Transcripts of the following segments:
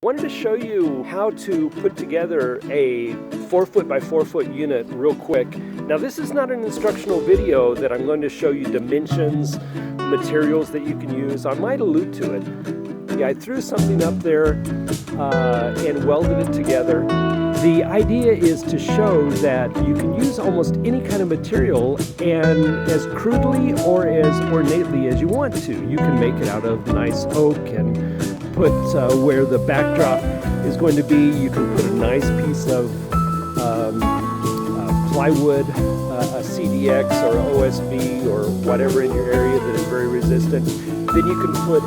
Wanted to show you how to put together a 4-foot by 4-foot unit real quick. Now this is not an instructional video that I'm going to show you dimensions, materials that you can use. I might allude to it. Yeah, I threw something up there and welded it together. The idea is to show that you can use almost any kind of material, and as crudely or as ornately as you want to. You can make it out of nice oak and put where the backdrop is going to be. You can put a nice piece of plywood, a CDX or OSB or whatever in your area that is very resistant. Then you can put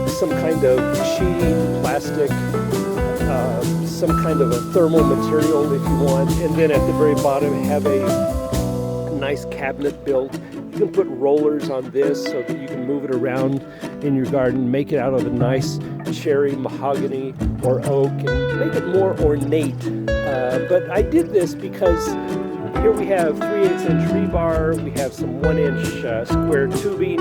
some kind of sheeting, plastic, some kind of a thermal material if you want, and then at the very bottom have a nice cabinet built. You can put rollers on this so that you can move it around in your garden, make it out of a nice cherry, mahogany, or oak, and make it more ornate. But I did this because here we have 3/8 inch rebar, we have some 1-inch square tubing,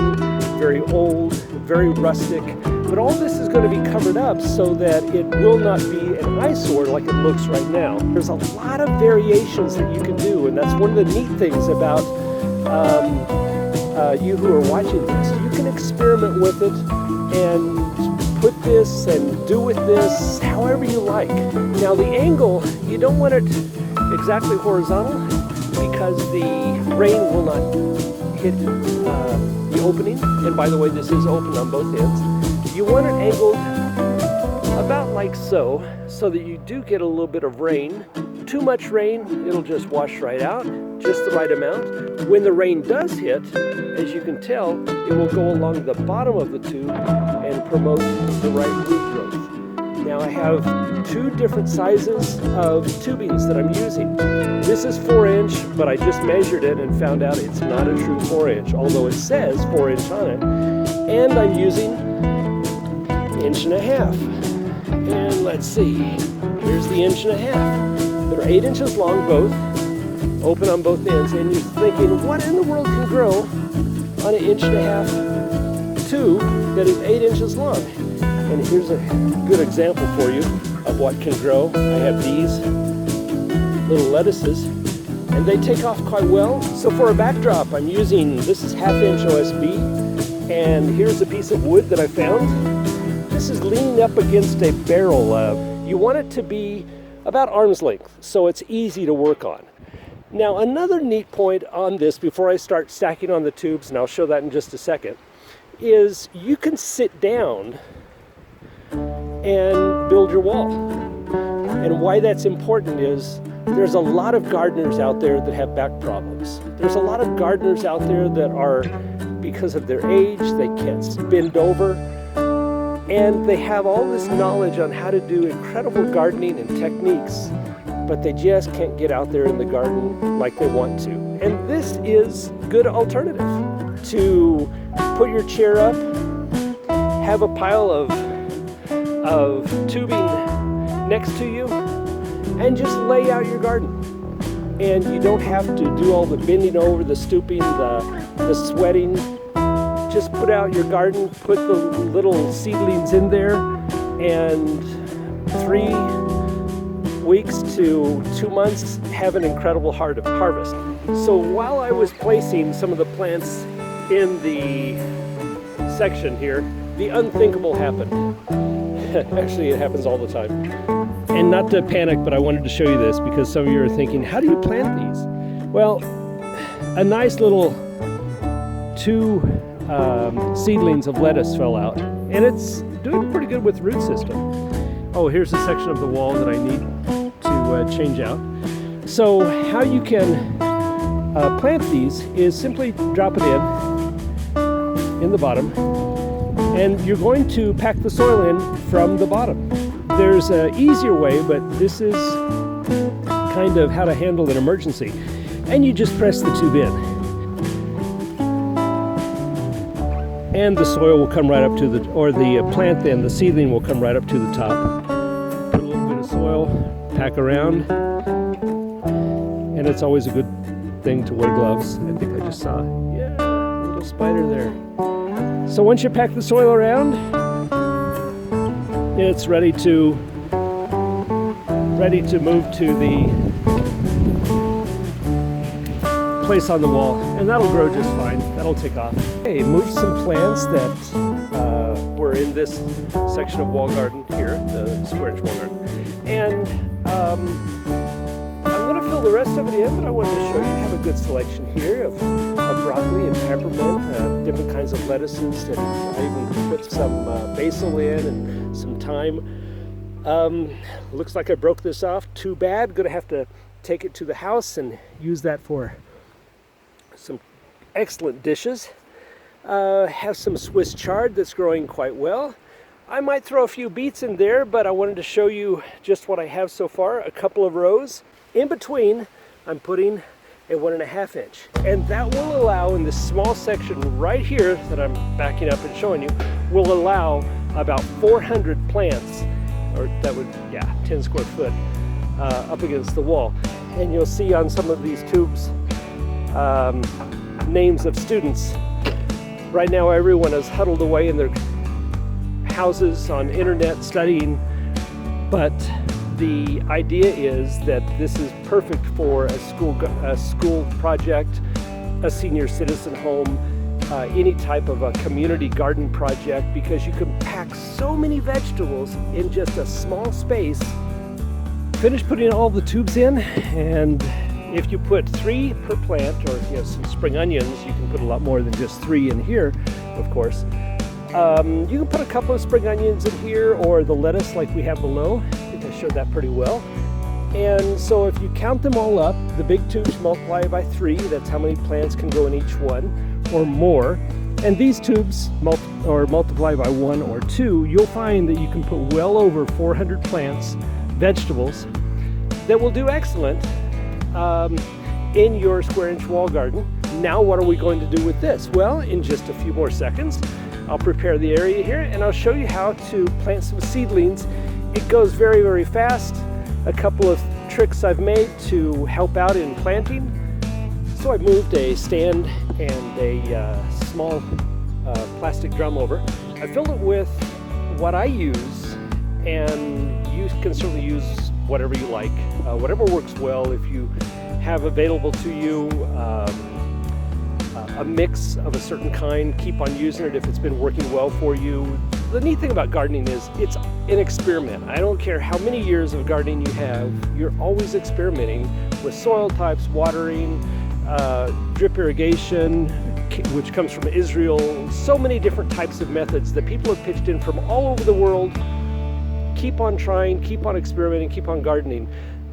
very old, very rustic, but all this is going to be covered up so that it will not be an eyesore like it looks right now. There's a lot of variations that you can do, and that's one of the neat things about you who are watching this. You can experiment with it and put this and do with this however you like. Now the angle, you don't want it exactly horizontal because the rain will not hit the opening. And by the way, this is open on both ends. You want it angled about like so, so that you do get a little bit of rain. Too much rain, it'll just wash right out, just the right amount. When the rain does hit, as you can tell, it will go along the bottom of the tube and promote the right root growth. Now I have two different sizes of tubings that I'm using. This is 4-inch, but I just measured it and found out it's not a true 4-inch, although it says 4-inch on it. And I'm using 1.5 inches. And let's see, here's the 1.5 inches. They're 8 inches long both, open on both ends, and you're thinking, what in the world can grow on an 1.5 inch tube that is 8 inches long? And here's a good example for you of what can grow. I have these little lettuces, and they take off quite well. So for a backdrop, I'm using, this is 1/2 inch OSB, and here's a piece of wood that I found. This is leaning up against a barrel. You want it to be about arm's length, so it's easy to work on. Now another neat point on this before I start stacking on the tubes, and I'll show that in just a second, is you can sit down and build your wall. And why that's important is there's a lot of gardeners out there that have back problems. There's a lot of gardeners out there that are, because of their age, they can't bend over. And they have all this knowledge on how to do incredible gardening and techniques, but they just can't get out there in the garden like they want to. And this is a good alternative to put your chair up, have a pile of tubing next to you, and just lay out your garden. And you don't have to do all the bending over, the stooping, the sweating. Just put out your garden, put the little seedlings in there, and 3 weeks to 2 months, have an incredible harvest. So while I was placing some of the plants in the section here, the unthinkable happened. Actually, it happens all the time. And not to panic, but I wanted to show you this because some of you are thinking, how do you plant these? Well, a nice little 2 seedlings of lettuce fell out, and it's doing pretty good with root system. Oh, here's a section of the wall that I need to change out. So how you can plant these is simply drop it in the bottom, and you're going to pack the soil in from the bottom. There's an easier way, but this is kind of how to handle an emergency. And you just press the tube in. And the soil will come right up to the plant then, the seedling will come right up to the top. Put a little bit of soil, pack around, and it's always a good thing to wear gloves. I think I just saw, yeah, a little spider there. So once you pack the soil around, it's ready to move to the place on the wall, and that'll grow just fine. That'll take off. Okay, move some plants that were in this section of wall garden here, the square-inch wall garden, and I'm going to fill the rest of it in, but I wanted to show you. I have a good selection here of broccoli and peppermint, different kinds of lettuces, and I even put some basil in and some thyme. Looks like I broke this off. Too bad. Going to have to take it to the house and use that for some excellent dishes. Have some Swiss chard that's growing quite well. I might throw a few beets in there, but I wanted to show you just what I have so far. A couple of rows. In between, I'm putting a 1.5 inch. And that will allow, in this small section right here that I'm backing up and showing you, will allow about 400 plants, or that would, 10 square foot up against the wall. And you'll see on some of these tubes names of students. Right now everyone is huddled away in their houses on internet studying, but the idea is that this is perfect for a school project, a senior citizen home, any type of a community garden project, because you can pack so many vegetables in just a small space. Finished putting all the tubes in, and if you put 3 per plant, or some spring onions, you can put a lot more than just 3 in here, of course. You can put a couple of spring onions in here, or the lettuce like we have below. I think I showed that pretty well. And so if you count them all up, the big tubes multiply by 3, that's how many plants can go in each one, or more. And these tubes multiply by 1 or 2, you'll find that you can put well over 400 plants, vegetables, that will do excellent in your square-inch wall garden. Now what are we going to do with this? Well, in just a few more seconds, I'll prepare the area here and I'll show you how to plant some seedlings. It goes very, very fast. A couple of tricks I've made to help out in planting. So I moved a stand and a small plastic drum over. I filled it with what I use, and you can certainly use whatever you like, whatever works well. If you have available to you a mix of a certain kind, keep on using it if it's been working well for you. The neat thing about gardening is it's an experiment. I don't care how many years of gardening you have, you're always experimenting with soil types, watering, drip irrigation, which comes from Israel. So many different types of methods that people have pitched in from all over the world. Keep on trying, keep on experimenting, keep on gardening.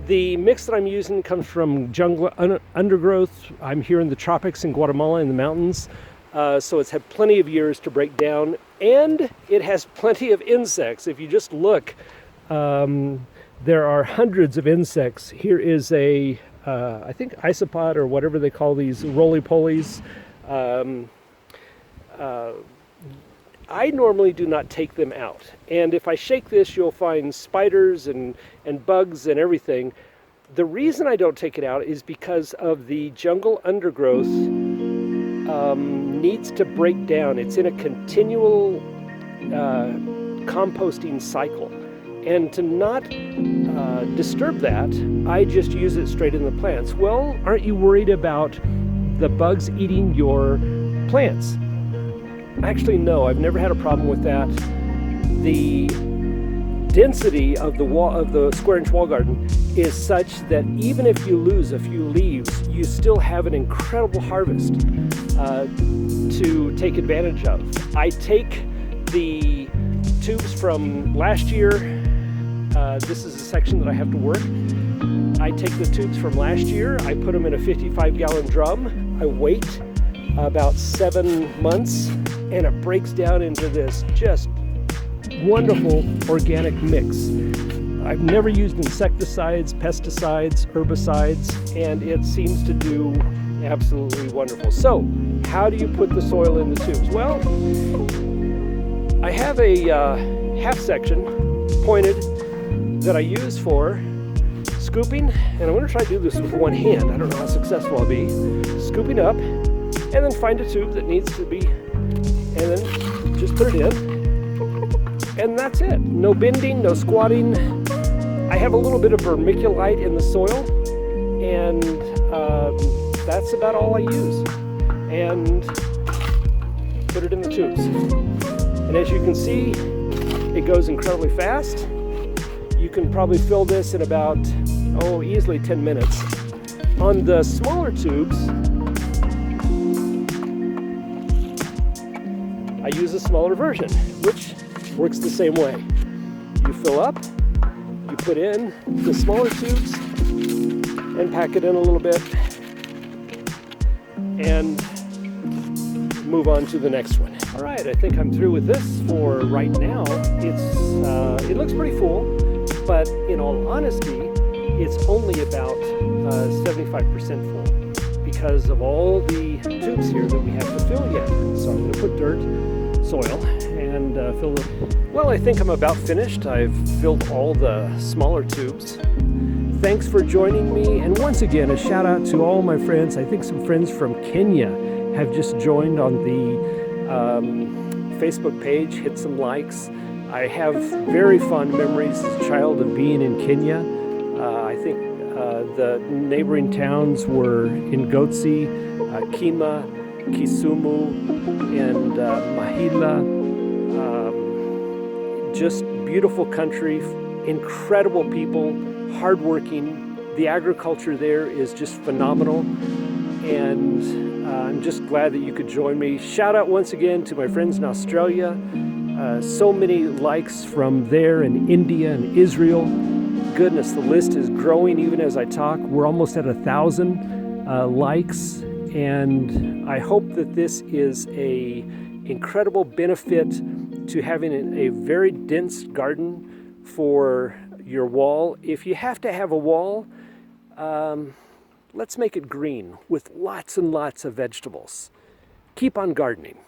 The mix that I'm using comes from jungle undergrowth. I'm here in the tropics in Guatemala in the mountains, so it's had plenty of years to break down, and it has plenty of insects. If you just look, there are hundreds of insects. Here is a, I think isopod, or whatever they call these roly-polies. I normally do not take them out, and if I shake this, you'll find spiders and bugs and everything. The reason I don't take it out is because of the jungle undergrowth needs to break down. It's in a continual composting cycle, and to not disturb that, I just use it straight in the plants. Well, aren't you worried about the bugs eating your plants? Actually, no, I've never had a problem with that. The density of the square-inch wall garden is such that even if you lose a few leaves, you still have an incredible harvest to take advantage of. I take the tubes from last year. This is a section that I have to work. I take the tubes from last year, I put them in a 55-gallon drum. I wait about 7 months, and it breaks down into this just wonderful organic mix. I've never used insecticides, pesticides, herbicides, and it seems to do absolutely wonderful. So, how do you put the soil in the tubes? Well, I have a half section pointed that I use for scooping, and I'm going to try to do this with one hand. I don't know how successful I'll be. Scooping up, and then find a tube that needs to be, and then just put it in, And that's it. No bending, no squatting. I have a little bit of vermiculite in the soil, and that's about all I use. And put it in the tubes. And as you can see, it goes incredibly fast. You can probably fill this in about, easily 10 minutes. On the smaller tubes, I use a smaller version, which works the same way. You fill up, you put in the smaller tubes, and pack it in a little bit, and move on to the next one. All right, I think I'm through with this for right now. It looks pretty full, but in all honesty, it's only about 75% full because of all the tubes here that we have to fill yet. So I'm going to put dirt, soil, and fill them. Well, I think I'm about finished. I've filled all the smaller tubes. Thanks for joining me, and once again, a shout out to all my friends. I think some friends from Kenya have just joined on the Facebook page, hit some likes. I have very fond memories as a child of being in Kenya. I think the neighboring towns were Ngozi, Kima, Kisumu, and Mahila. Just beautiful country, incredible people, hardworking. The agriculture there is just phenomenal, and I'm just glad that you could join me. Shout out once again to my friends in Australia. So many likes from there, in India and Israel. Goodness, the list is growing even as I talk. We're almost at 1,000 likes, and I hope that this is a incredible benefit to having a very dense garden for your wall. If you have to have a wall, let's make it green with lots and lots of vegetables. Keep on gardening.